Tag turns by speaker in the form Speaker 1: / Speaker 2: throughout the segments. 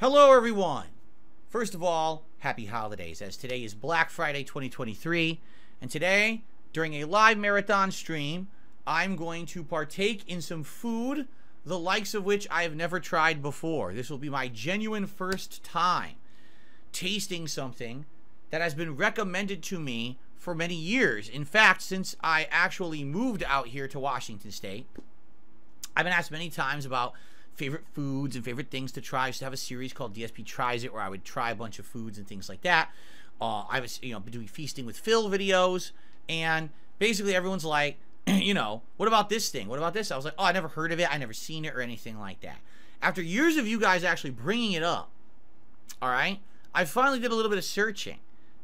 Speaker 1: Hello everyone! First of all, happy holidays, as today is Black Friday 2023, and today, during a live marathon stream, I'm going to partake in some food, the likes of which I have never tried before. This will be my genuine first time tasting something that has been recommended to me for many years. In fact, since I actually moved out here to Washington State, I've been asked many times about favorite foods and favorite things to try. I used to have a series called DSP Tries It, where I would try a bunch of foods and things like that. I was, been doing Feasting with Phil videos, and basically everyone's like, what about this thing? What about this? I was like, oh, I never heard of it. I never seen it or anything like that. After years of you guys actually bringing it up, all right, I finally did a little bit of searching,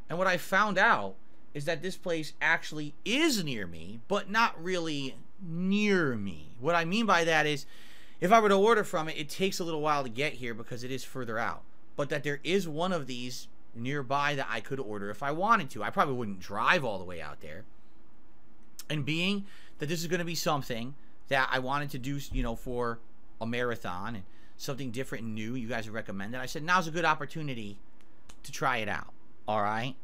Speaker 1: and what I found out is that this place actually is near me, but not really near me. What I mean by that is, if I were to order from it, it takes a little while to get here because it is further out. But that there is one of these nearby that I could order if I wanted to. I probably wouldn't drive all the way out there. And being that this is going to be something that I wanted to do, for a marathon and something different and new, you guys have recommended, I said now's a good opportunity to try it out. All right?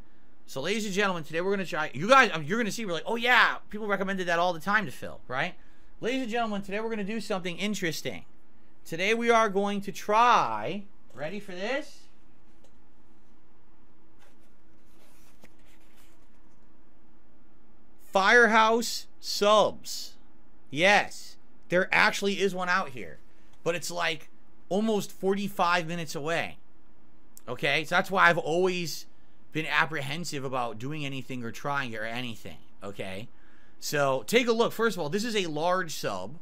Speaker 1: So ladies and gentlemen, today we're going to try, you guys, you're going to see, we're like, oh yeah, people recommended that all the time to Phil, right? Ladies and gentlemen, today we're going to do something interesting. Today we are going to try, ready for this? Firehouse subs. Yes, there actually is one out here, but it's like almost 45 minutes away. Okay, so that's why I've always been apprehensive about doing anything or trying it or anything, okay? So take a look. First of all, this is a large sub.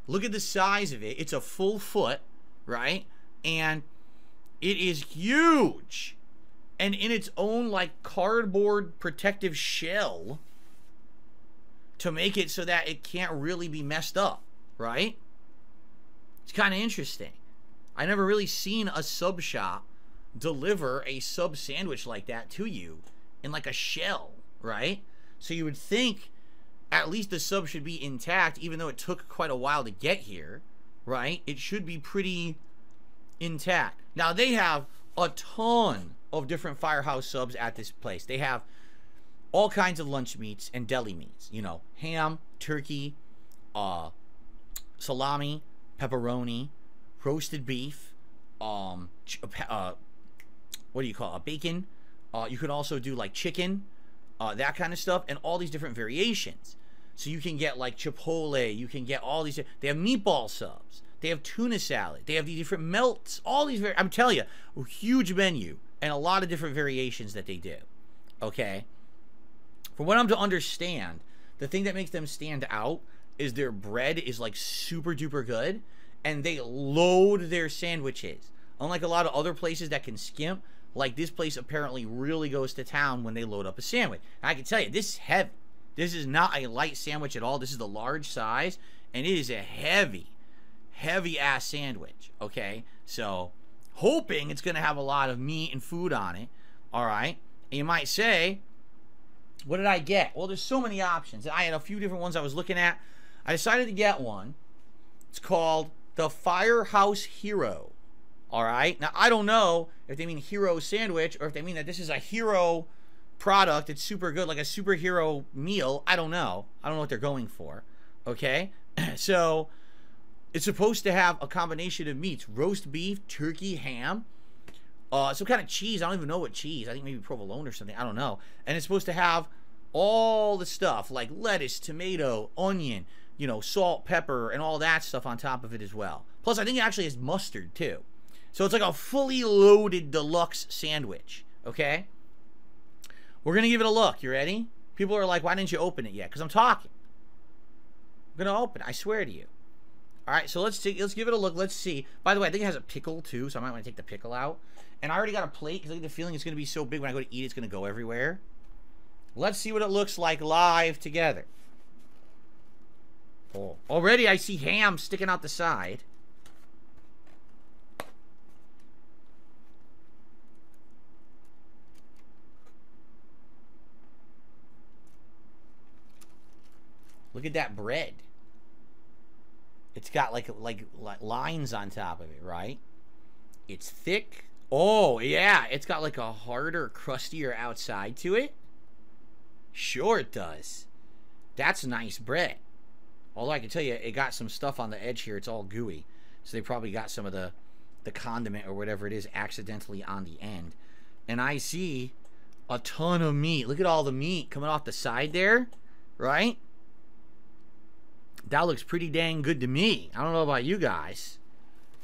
Speaker 1: Look at the size of it. It's a full foot, right? And it is huge. And in its own like cardboard protective shell to make it so that it can't really be messed up, right? It's kind of interesting. I never really seen a sub shop deliver a sub sandwich like that to you in like a shell, right? So you would think at least the sub should be intact, even though it took quite a while to get here, right? It should be pretty intact. Now, they have a ton of different Firehouse subs at this place. They have all kinds of lunch meats and deli meats. Ham, turkey, salami, pepperoni, roasted beef, what do you call it? Bacon. You could also do like chicken, that kind of stuff, and all these different variations. So you can get like chipotle, you can get all these, they have meatball subs, they have tuna salad, they have these different melts, all these, I'm telling you, a huge menu and a lot of different variations that they do, okay? From what I'm to understand, the thing that makes them stand out is their bread is like super duper good, and they load their sandwiches. Unlike a lot of other places that can skimp, like this place apparently really goes to town when they load up a sandwich. And I can tell you, this is heavy. This is not a light sandwich at all. This is the large size, and it is a heavy ass sandwich, okay? So, hoping it's going to have a lot of meat and food on it, all right? And you might say, what did I get? Well, there's so many options. I had a few different ones I was looking at. I decided to get one. It's called the Firehouse Hero, all right? Now, I don't know if they mean hero sandwich or if they mean that this is a hero product. It's super good, like a superhero meal. I don't know what they're going for, okay? So it's supposed to have a combination of meats: roast beef, turkey, ham, some kind of cheese. I don't even know what cheese. I think maybe provolone or something. I don't know. And it's supposed to have all the stuff like lettuce, tomato, onion, salt, pepper, and all that stuff on top of it as well. Plus, I think it actually has mustard too. So it's like a fully loaded deluxe sandwich, okay? We're going to give it a look. You ready? People are like, why didn't you open it yet? Because I'm talking. I'm going to open it. I swear to you. All right, so let's give it a look. Let's see. By the way, I think it has a pickle too, so I might want to take the pickle out. And I already got a plate because I get the feeling it's going to be so big when I go to eat, it's going to go everywhere. Let's see what it looks like live together. Oh, already I see ham sticking out the side. Look at that bread. It's got like lines on top of it, right? It's thick. Oh, yeah. It's got like a harder, crustier outside to it. Sure it does. That's nice bread. Although I can tell you, it got some stuff on the edge here. It's all gooey. So they probably got some of the condiment or whatever it is accidentally on the end. And I see a ton of meat. Look at all the meat coming off the side there, right? That looks pretty dang good to me. I don't know about you guys.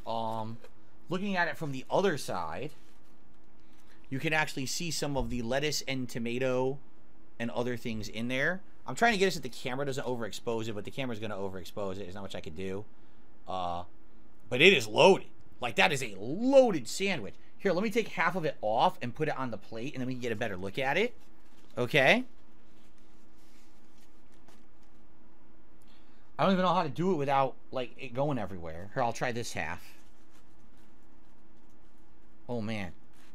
Speaker 1: Looking at it from the other side, you can actually see some of the lettuce and tomato and other things in there. I'm trying to get it so the camera doesn't overexpose it, but the camera's going to overexpose it. There's not much I could do. But it is loaded. Like, that is a loaded sandwich. Here, let me take half of it off and put it on the plate, and then we can get a better look at it. Okay? I don't even know how to do it without, like, it going everywhere. Here, I'll try this half. Oh, man.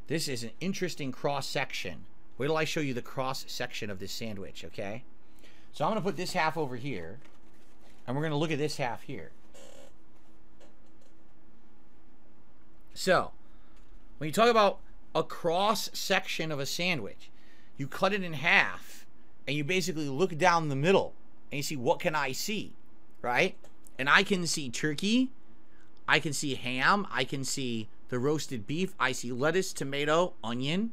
Speaker 1: This is an interesting cross-section. Wait till I show you the cross-section of this sandwich, okay? So I'm going to put this half over here, and we're going to look at this half here. So, when you talk about a cross-section of a sandwich, you cut it in half, and you basically look down the middle, and you see, what can I see, right? And I can see turkey, I can see ham, I can see the roasted beef, I see lettuce, tomato, onion,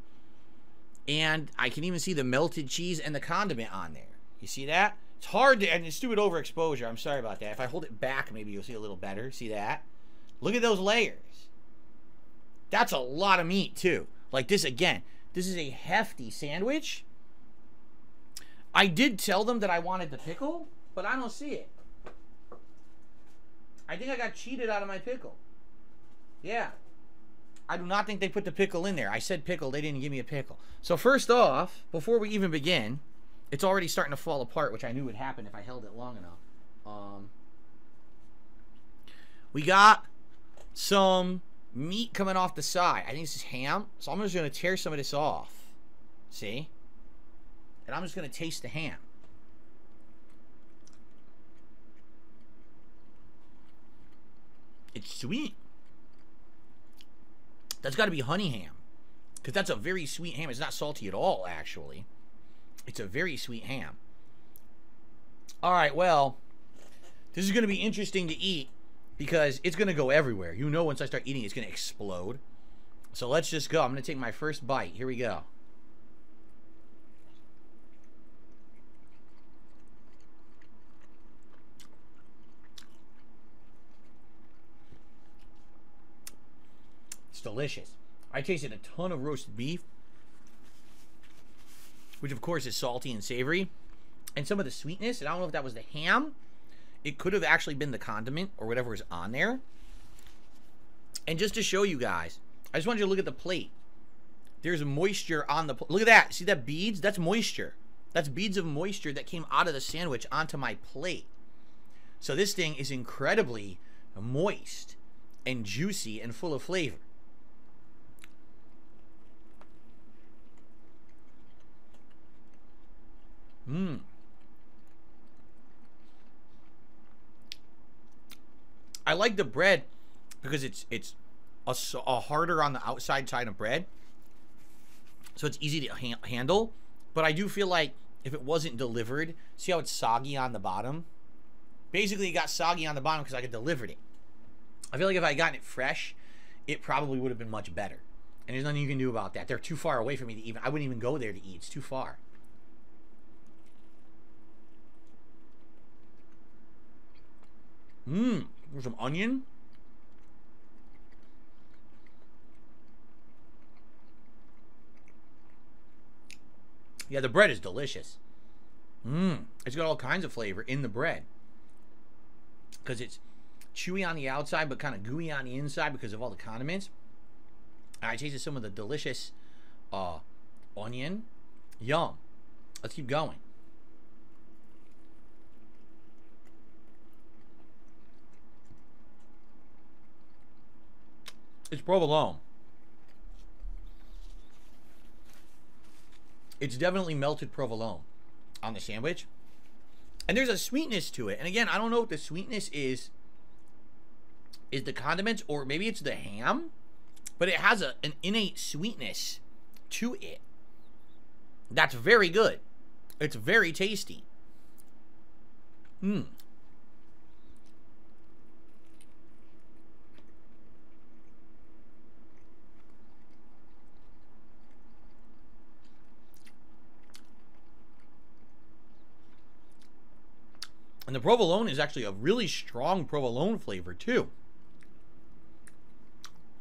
Speaker 1: and I can even see the melted cheese and the condiment on there. You see that? It's hard to, and it's stupid overexposure. I'm sorry about that. If I hold it back, maybe you'll see a little better. See that? Look at those layers. That's a lot of meat, too. Like this, again, this is a hefty sandwich. I did tell them that I wanted the pickle, but I don't see it. I think I got cheated out of my pickle. Yeah. I do not think they put the pickle in there. I said pickle. They didn't give me a pickle. So first off, before we even begin, it's already starting to fall apart, which I knew would happen if I held it long enough. We got some meat coming off the side. I think this is ham. So I'm just going to tear some of this off. See? And I'm just going to taste the ham. It's sweet. That's got to be honey ham. Because that's a very sweet ham. It's not salty at all, actually. It's a very sweet ham. Alright, well, this is going to be interesting to eat because it's going to go everywhere. You know, once I start eating, it's going to explode. So let's just go. I'm going to take my first bite. Here we go. It's delicious. I tasted a ton of roasted beef, which of course is salty and savory, and some of the sweetness. And I don't know if that was the ham. It could have actually been the condiment or whatever is on there. And just to show you guys, I just wanted you to look at the plate. There's moisture on the plate. Look at that. See that beads? That's moisture. That's beads of moisture that came out of the sandwich onto my plate. So this thing is incredibly moist and juicy and full of flavor. Mmm. I like the bread because it's a harder on the outside side of bread, so it's easy to handle. But I do feel like if it wasn't delivered, see how it's soggy on the bottom? Basically, it got soggy on the bottom because I had delivered it. I feel like if I had gotten it fresh, it probably would have been much better. And there's nothing you can do about that. They're too far away from me to even. I wouldn't even go there to eat. It's too far. Mmm. There's some onion. Yeah, the bread is delicious. Mmm. It's got all kinds of flavor in the bread. Because it's chewy on the outside, but kind of gooey on the inside because of all the condiments. I tasted some of the delicious onion. Yum. Let's keep going. It's provolone. It's definitely melted provolone on the sandwich. And there's a sweetness to it. And again, I don't know if the sweetness is the condiments or maybe it's the ham. but it has an innate sweetness to it. That's very good. It's very tasty. And the provolone is actually a really strong provolone flavor too.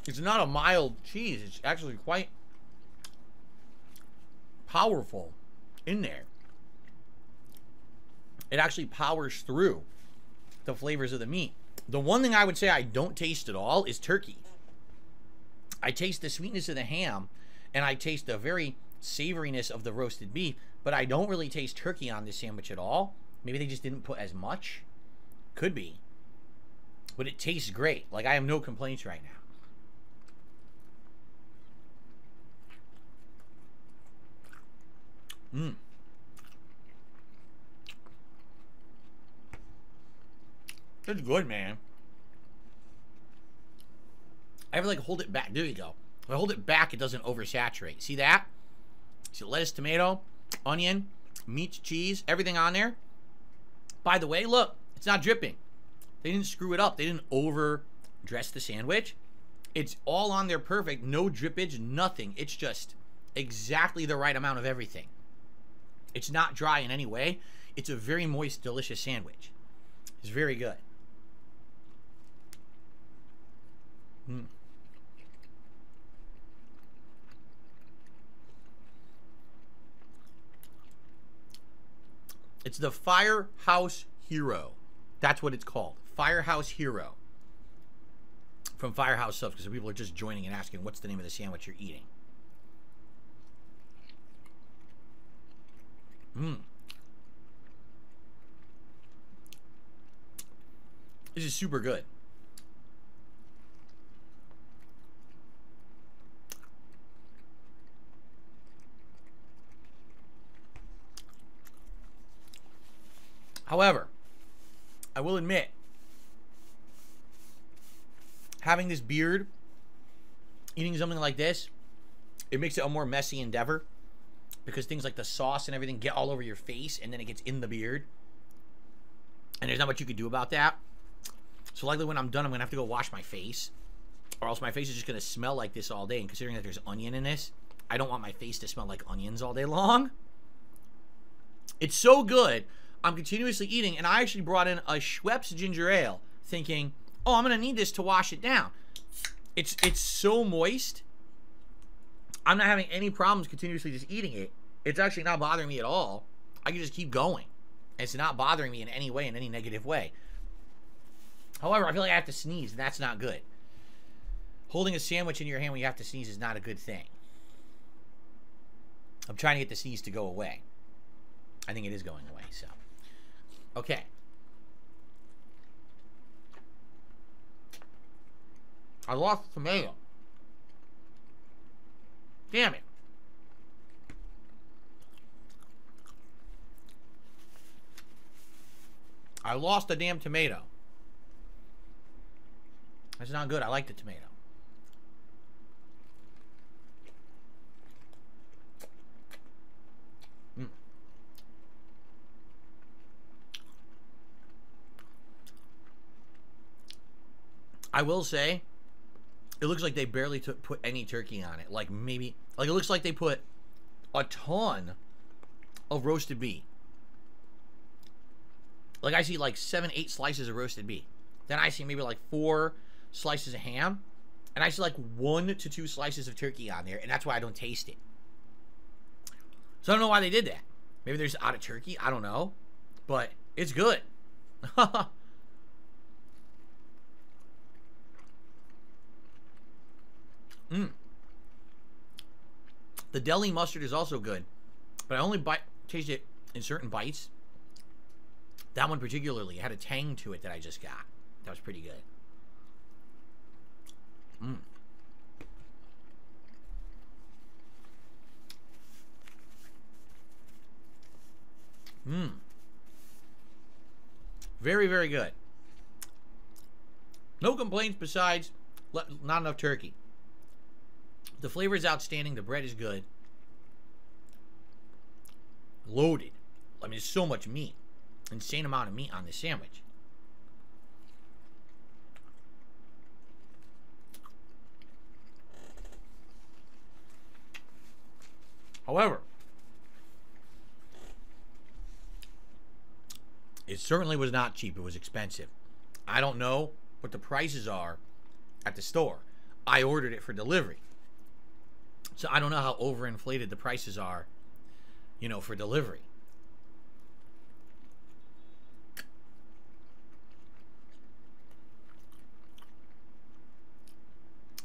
Speaker 1: It's not a mild cheese. It's actually quite powerful in there. It actually powers through the flavors of the meat. The one thing I would say I don't taste at all is turkey. I taste the sweetness of the ham, and I taste the very savoriness of the roasted beef, but I don't really taste turkey on this sandwich at all. Maybe they just didn't put as much. Could be. But it tastes great. Like, I have no complaints right now. It's good, man. I have to, like, hold it back. There you go. If I hold it back, it doesn't oversaturate. See that? See lettuce, tomato, onion, meat, cheese, everything on there. By the way, look, it's not dripping. They didn't screw it up. They didn't over dress the sandwich. It's all on there perfect. No drippage, nothing. It's just exactly the right amount of everything. It's not dry in any way. It's a very moist, delicious sandwich. It's very good. It's the Firehouse Hero. That's what it's called. Firehouse Hero. From Firehouse Subs, because people are just joining and asking what's the name of the sandwich you're eating. This is super good. However, I will admit, having this beard, eating something like this, it makes it a more messy endeavor, because things like the sauce and everything get all over your face, and then it gets in the beard, and there's not much you can do about that. So likely when I'm done, I'm going to have to go wash my face, or else my face is just going to smell like this all day, and considering that there's onion in this, I don't want my face to smell like onions all day long. It's so good. I'm continuously eating, and I actually brought in a Schweppes ginger ale, thinking, oh, I'm going to need this to wash it down. It's so moist. I'm not having any problems continuously just eating it. It's actually not bothering me at all. I can just keep going. It's not bothering me in any way, in any negative way. However, I feel like I have to sneeze, and that's not good. Holding a sandwich in your hand when you have to sneeze is not a good thing. I'm trying to get the sneeze to go away. I think it is going away, so. Okay. I lost the tomato. Damn it. I lost the damn tomato. That's not good. I like the tomato. I will say, it looks like they barely put any turkey on it. Like maybe, like it looks like they put a ton of roasted beef. Like I see like 7, 8 slices of roasted beef. Then I see maybe like 4 slices of ham. And I see like 1 to 2 slices of turkey on there. And that's why I don't taste it. So I don't know why they did that. Maybe they're just out of turkey. I don't know. But it's good. The deli mustard is also good, but I only taste it in certain bites. That one particularly had a tang to it that I just got. That was pretty good. Very, very good. No complaints besides not enough turkey. The flavor is outstanding. The bread is good. Loaded. I mean, there's so much meat. Insane amount of meat on this sandwich. However, it certainly was not cheap. It was expensive. I don't know what the prices are at the store. I ordered it for delivery. So I don't know how overinflated the prices are, you know, for delivery.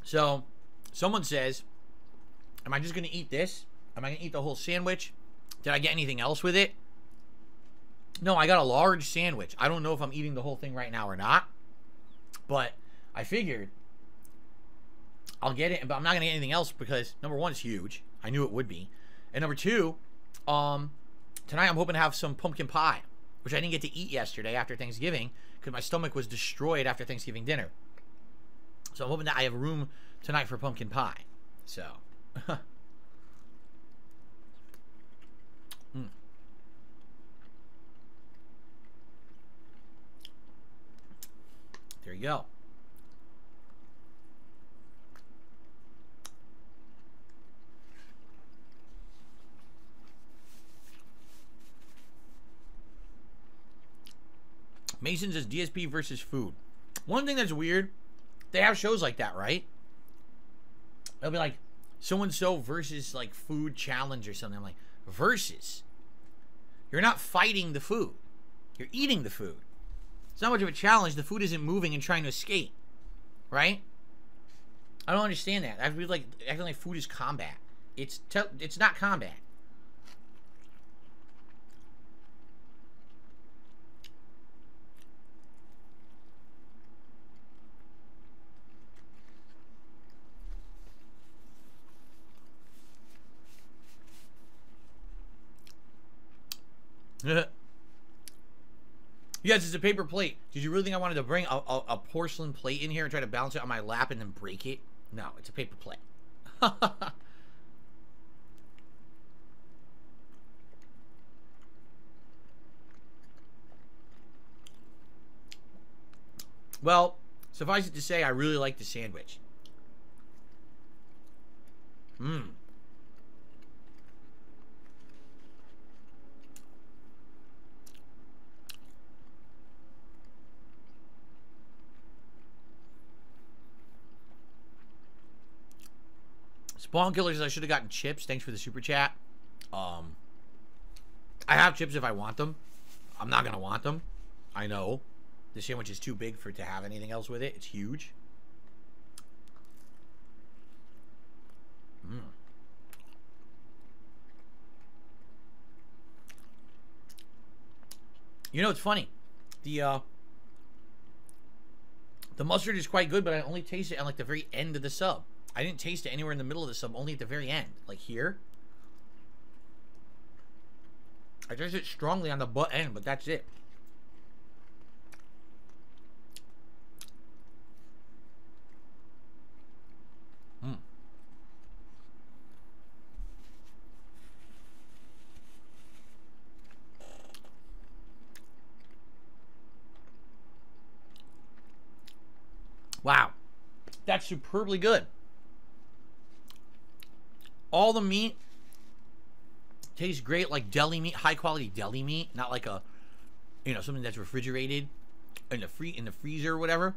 Speaker 1: So someone says, am I just going to eat this? Am I going to eat the whole sandwich? Did I get anything else with it? No, I got a large sandwich. I don't know if I'm eating the whole thing right now or not. But I figured I'll get it, but I'm not going to get anything else because, number one, it's huge. I knew it would be. And number two, tonight I'm hoping to have some pumpkin pie, which I didn't get to eat yesterday after Thanksgiving because my stomach was destroyed after Thanksgiving dinner. So I'm hoping that I have room tonight for pumpkin pie. So... There you go. Mason says DSP versus food. One thing that's weird, they have shows like that, right? They'll be like, so-and-so versus like food challenge or something. I'm like, versus? You're not fighting the food. You're eating the food. It's not much of a challenge. The food isn't moving and trying to escape, right? I don't understand that. I feel like acting like food is combat. It's not combat. Yes, it's a paper plate. Did you really think I wanted to bring a porcelain plate in here and try to balance it on my lap and then break it? No, it's a paper plate. Well, suffice it to say, I really like the sandwich. Mmm. Spawn Killer says I should have gotten chips. Thanks for the super chat. I have chips if I want them. I'm not gonna want them. I know. The sandwich is too big for it to have anything else with it. It's huge. Mm. You know, it's funny. The mustard is quite good, but I only taste it at like the very end of the sub. I didn't taste it anywhere in the middle of the sub, only at the very end. Like here. I taste it strongly on the butt end, but that's it. Mm. Wow. That's superbly good. All the meat tastes great, like deli meat, high quality deli meat, not like a, you know, something that's refrigerated in the freezer or whatever,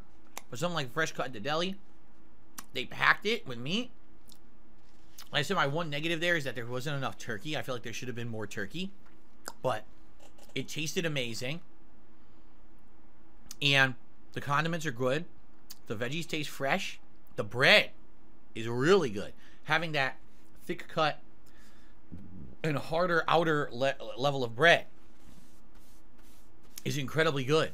Speaker 1: but something like fresh cut at the deli. They packed it with meat. Like I said, my one negative there is that there wasn't enough turkey. I feel like there should have been more turkey, but it tasted amazing, and the condiments are good. The veggies taste fresh. The bread is really good. Having that thick cut and harder outer level of bread is incredibly good.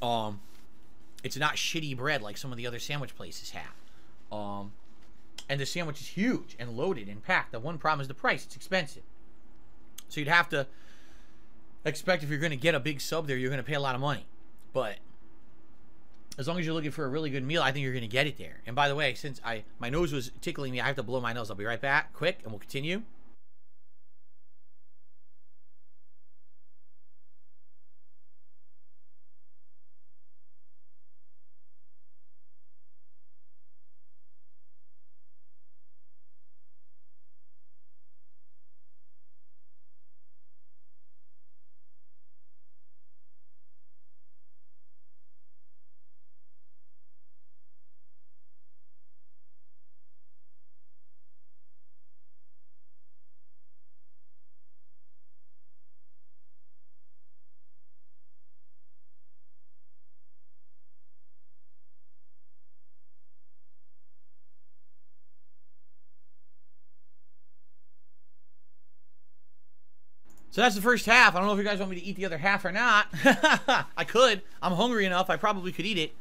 Speaker 1: It's not shitty bread like some of the other sandwich places have. And the sandwich is huge and loaded and packed. The one problem is the price. It's expensive. So you'd have to expect if you're going to get a big sub there, you're going to pay a lot of money. But As long as you're looking for a really good meal, I think you're going to get it there. And by the way, since my nose was tickling me, I have to blow my nose. I'll be right back, quick, and we'll continue. So that's the first half. I don't know if you guys want me to eat the other half or not. I could. I'm hungry enough. I probably could eat it.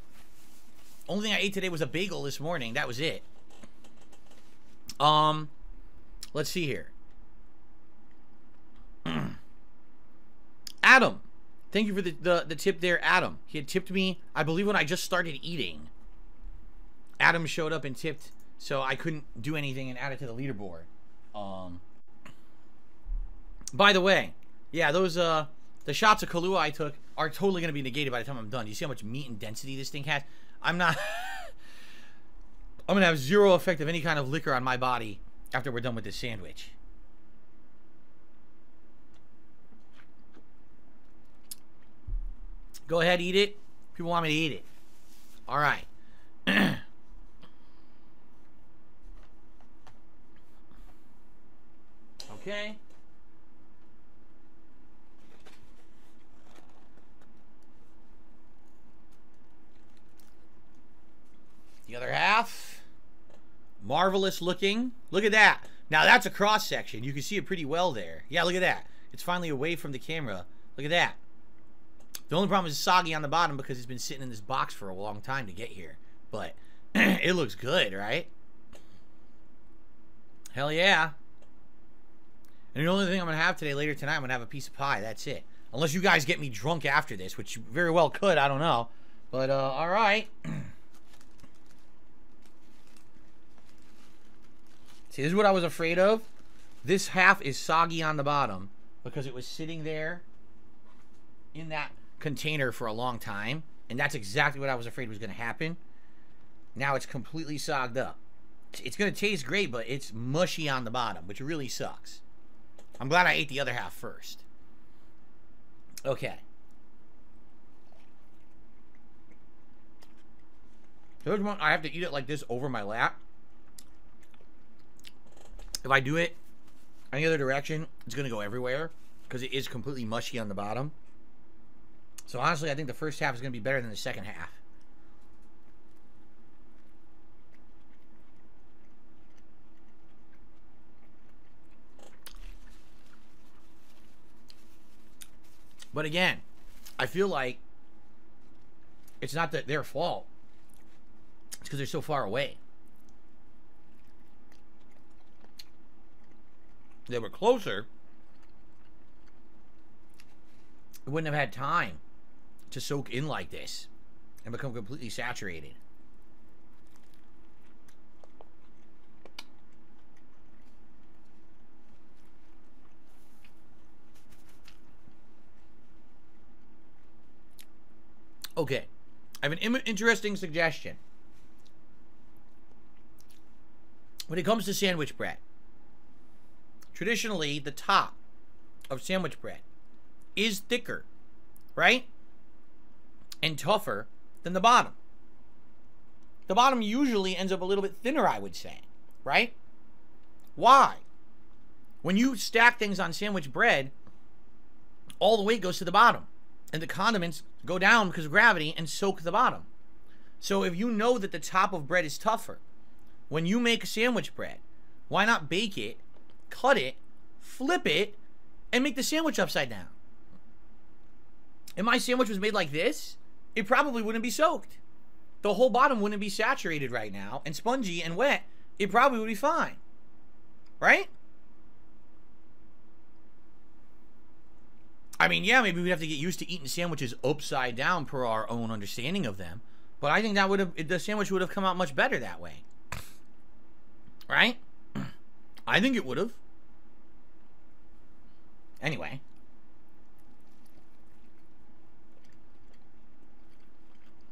Speaker 1: Only thing I ate today was a bagel this morning. That was it. Let's see here. Adam. Thank you for the tip there, Adam. He had tipped me, I believe, when I just started eating. Adam showed up and tipped, so I couldn't do anything and add it to the leaderboard. By the way, yeah, those the shots of Kahlua I took are totally going to be negated by the time I'm done. You see how much meat and density this thing has? I'm going to have zero effect of any kind of liquor on my body after we're done with this sandwich. Go ahead, eat it. People want me to eat it. All right. Okay. The other half. Marvelous looking. Look at that. Now that's a cross section. You can see it pretty well there. Yeah, look at that. It's finally away from the camera. Look at that. The only problem is it's soggy on the bottom because it's been sitting in this box for a long time to get here. But it looks good, right? Hell yeah. And the only thing I'm going to have today, later tonight, I'm going to have a piece of pie. That's it. Unless you guys get me drunk after this, which you very well could. I don't know. But, all right. See, this is what I was afraid of. This half is soggy on the bottom because it was sitting there in that container for a long time. And that's exactly what I was afraid was going to happen. Now it's completely sogged up. It's going to taste great, but it's mushy on the bottom, which really sucks. I'm glad I ate the other half first. Okay. Third one, I have to eat it like this over my lap. If I do it any other direction, it's going to go everywhere because it is completely mushy on the bottom. So honestly, I think the first half is going to be better than the second half. But again, I feel like it's not that their fault. It's because they're so far away. If they were closer, it wouldn't have had time to soak in like this and become completely saturated. Okay, I have an interesting suggestion. When it comes to sandwich bread, traditionally the top of sandwich bread is thicker, right? And tougher than the bottom. The bottom usually ends up a little bit thinner, I would say, right? Why? When you stack things on sandwich bread, all the weight goes to the bottom. And the condiments go down because of gravity and soak the bottom. So if you know that the top of bread is tougher, when you make sandwich bread, why not bake it, cut it, flip it, and make the sandwich upside down? If my sandwich was made like this, it probably wouldn't be soaked. The whole bottom wouldn't be saturated right now and spongy and wet. It probably would be fine. Right? I mean, yeah, maybe we'd have to get used to eating sandwiches upside down per our own understanding of them. But I think that would have, the sandwich would have come out much better that way. Right? I think it would have. Anyway.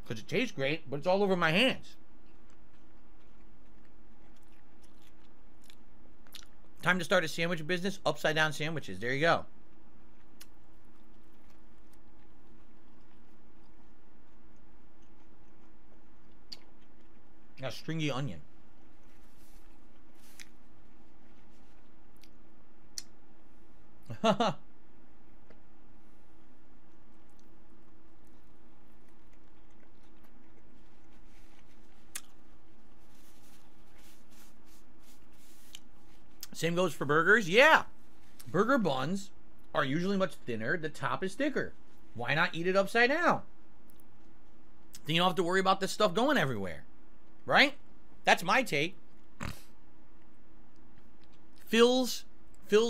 Speaker 1: Because it tastes great, but it's all over my hands. Time to start a sandwich business. Upside down sandwiches. There you go. Got stringy onion. Same goes for burgers. Yeah. Burger buns are usually much thinner. The top is thicker. Why not eat it upside down? Then you don't have to worry about this stuff going everywhere. Right? That's my take. Phil's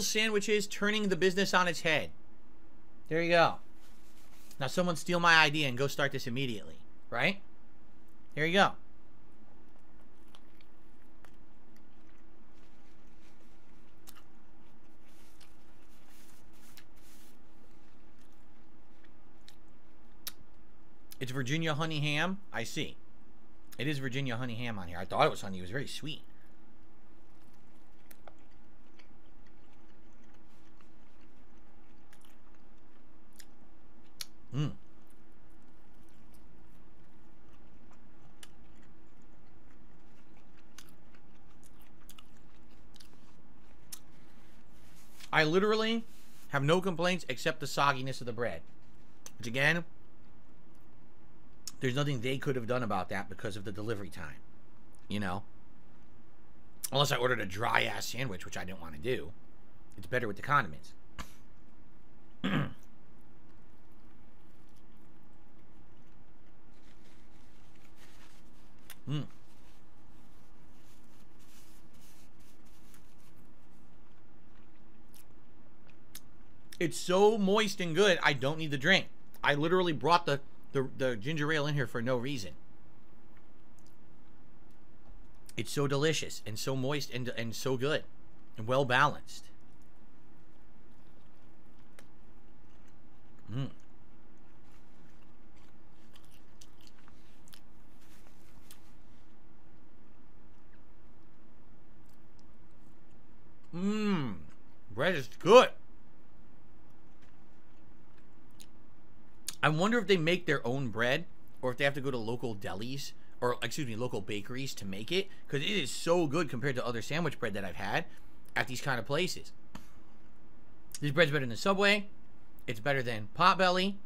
Speaker 1: sandwiches turning the business on its head. There you go. Now someone steal my idea and go start this immediately. Right? There you go. It's Virginia honey ham. I see. It is Virginia honey ham on here. I thought it was honey. It was very sweet. Mmm. I literally have no complaints except the sogginess of the bread. Which again, there's nothing they could have done about that because of the delivery time. You know? Unless I ordered a dry-ass sandwich, which I didn't want to do. It's better with the condiments. Mm. It's so moist and good, I don't need the drink. I literally brought the ginger ale in here for no reason. It's so delicious and so moist and so good and well balanced. Mm. Mmm. Bread is good. I wonder if they make their own bread or if they have to go to local delis or, excuse me, local bakeries to make it, because it is so good compared to other sandwich bread that I've had at these kind of places. This bread's better than Subway. It's better than Potbelly.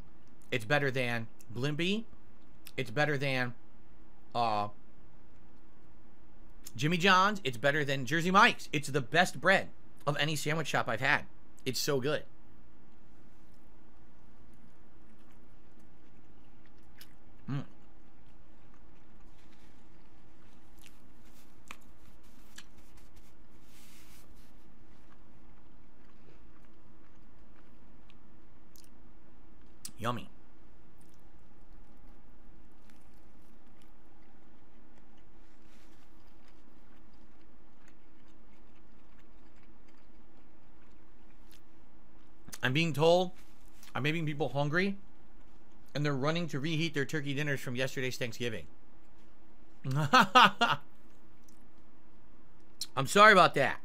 Speaker 1: It's better than Blimpie. It's better than Jimmy John's. It's better than Jersey Mike's. It's the best bread of any sandwich shop I've had. It's so good. Mm. Yummy. I'm being told I'm making people hungry and they're running to reheat their turkey dinners from yesterday's Thanksgiving. I'm sorry about that.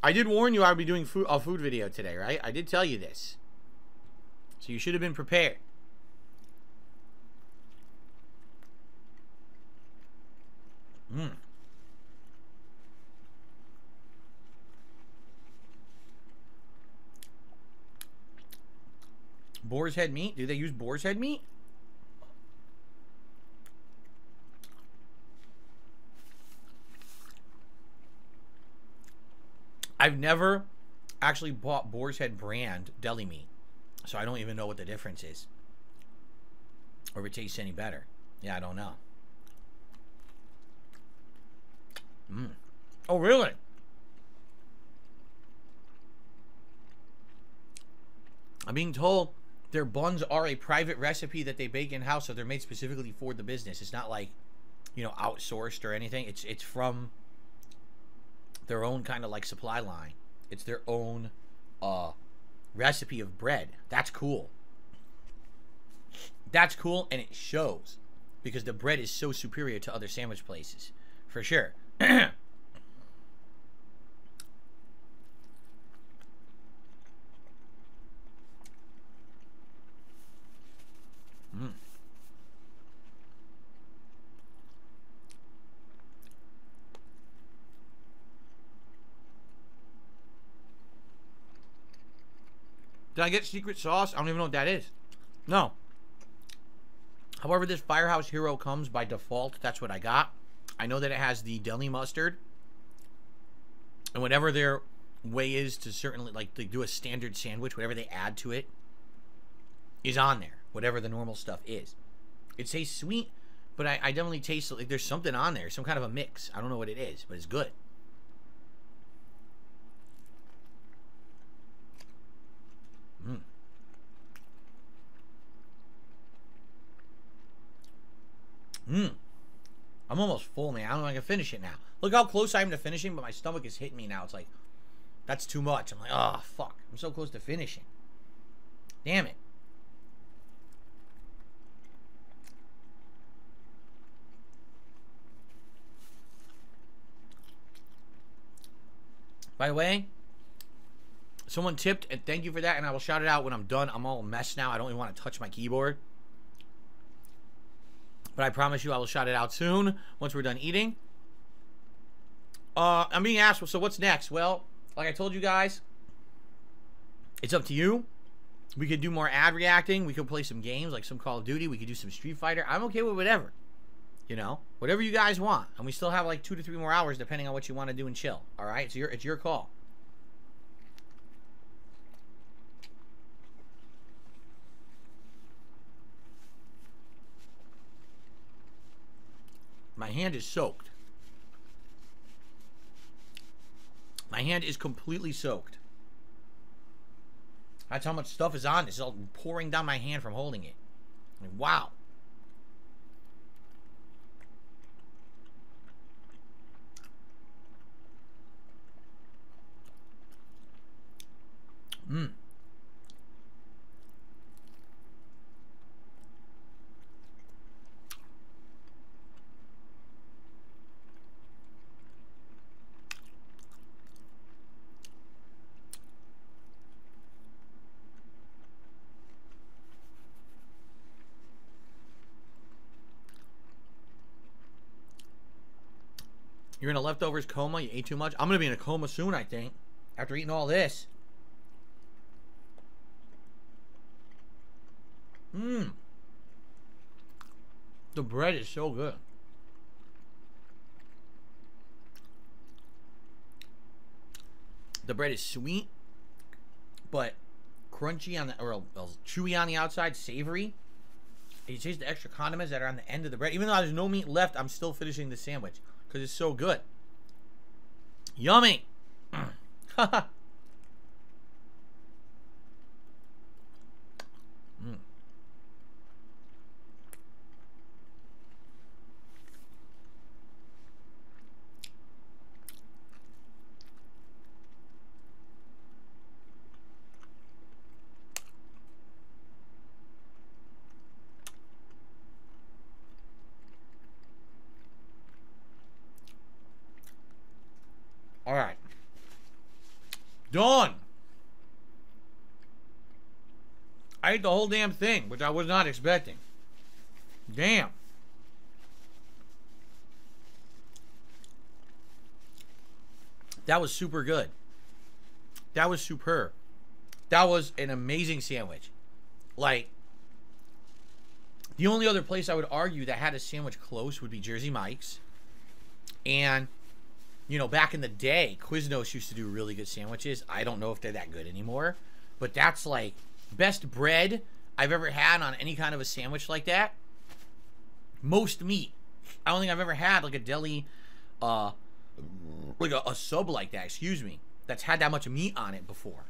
Speaker 1: I did warn you I'd be doing a food video today, right? I did tell you this. So you should have been prepared. Mmm. Boar's head meat? Do they use boar's head meat? I've never actually bought boar's head brand deli meat, so I don't even know what the difference is. Or if it tastes any better. Yeah, I don't know. Mm. Oh, really? I'm being told their buns are a private recipe that they bake in-house, so they're made specifically for the business. It's not like, you know, outsourced or anything. It's from their own kind of like supply line. It's their own recipe of bread. That's cool. That's cool, and it shows because the bread is so superior to other sandwich places, for sure. Mm. Did I get secret sauce? I don't even know what that is. No. However, this Firehouse Hero comes by default. That's what I got. I know that it has the deli mustard. And whatever their way is to certainly, like, they do a standard sandwich, whatever they add to it is on there. Whatever the normal stuff is. It tastes sweet, but I definitely taste like there's something on there. Some kind of a mix. I don't know what it is, but it's good. Mm. I'm almost full, man. I don't know if I can finish it now. Look how close I am to finishing, but my stomach is hitting me now. It's like, that's too much. I'm like, oh, fuck. I'm so close to finishing. Damn it. By the way, someone tipped, and thank you for that, and I will shout it out when I'm done. I'm all a mess now. I don't even want to touch my keyboard. But I promise you I will shout it out soon once we're done eating. I'm being asked, so what's next? Well, like I told you guys, it's up to you. We could do more ad reacting. We could play some games like some Call of Duty. We could do some Street Fighter. I'm okay with whatever. You know, whatever you guys want. And we still have like 2 to 3 more hours depending on what you want to do and chill. All right? So it's your call. My hand is soaked. My hand is completely soaked. That's how much stuff is on this. It's all pouring down my hand from holding it. Like, wow. Mmm. You're in a leftovers coma? You ate too much? I'm going to be in a coma soon, I think. After eating all this. Mmm. The bread is so good. The bread is sweet, but crunchy on the, or chewy on the outside, savory. You taste the extra condiments that are on the end of the bread. Even though there's no meat left, I'm still finishing the sandwich because it's so good. Yummy. Mm. All right. Done. I ate the whole damn thing, which I was not expecting. Damn. That was super good. That was superb. That was an amazing sandwich. Like, the only other place I would argue that had a sandwich close would be Jersey Mike's. And, you know, back in the day, Quiznos used to do really good sandwiches. I don't know if they're that good anymore. But that's like best bread I've ever had on any kind of a sandwich like that. Most meat. I don't think I've ever had like a deli, like a sub like that, excuse me, that's had that much meat on it before.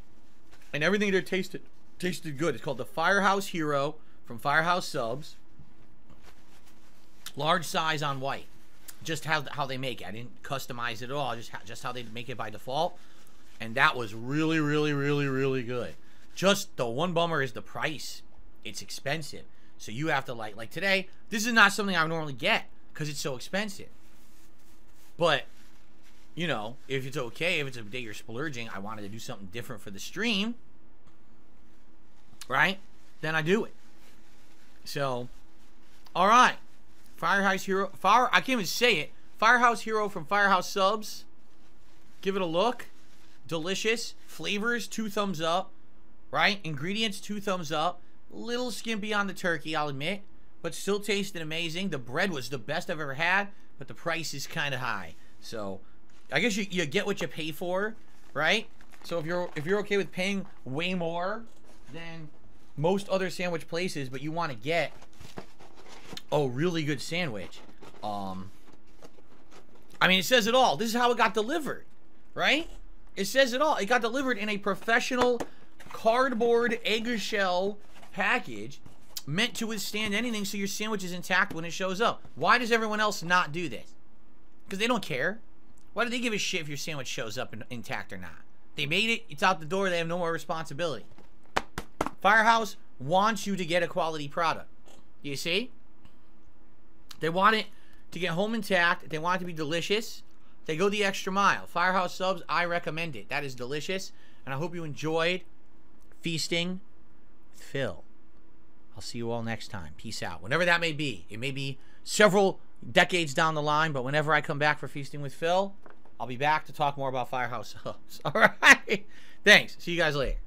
Speaker 1: And everything there tasted Tasted good. It's called the Firehouse Hero from Firehouse Subs. Large size on white. Just how they make it. I didn't customize it at all. Just how they make it by default. And that was really, really, really, really good. Just the one bummer is the price. It's expensive. So you have to like today, this is not something I would normally get because it's so expensive. But, you know, if it's okay, if it's a day you're splurging, I wanted to do something different for the stream, right? Then I do it. So, all right. Firehouse Hero. I can't even say it. Firehouse Hero from Firehouse Subs. Give it a look. Delicious. Flavors, 2 thumbs up. Right? Ingredients, 2 thumbs up. Little skimpy on the turkey, I'll admit. But still tasted amazing. The bread was the best I've ever had. But the price is kind of high. So, I guess you get what you pay for. Right? So, if you're okay with paying way more than most other sandwich places, but you want to get a really good sandwich. I mean, it says it all. This is how it got delivered, right? It says it all. It got delivered in a professional cardboard eggshell package meant to withstand anything so your sandwich is intact when it shows up. Why does everyone else not do this? Because they don't care. Why do they give a shit if your sandwich shows up intact or not? They made it. It's out the door. They have no more responsibility. Firehouse wants you to get a quality product. You see? They want it to get home intact. They want it to be delicious. They go the extra mile. Firehouse Subs, I recommend it. That is delicious. And I hope you enjoyed Feasting with Phil. I'll see you all next time. Peace out. Whenever that may be. It may be several decades down the line, but whenever I come back for Feasting with Phil, I'll be back to talk more about Firehouse Subs. All right. Thanks. See you guys later.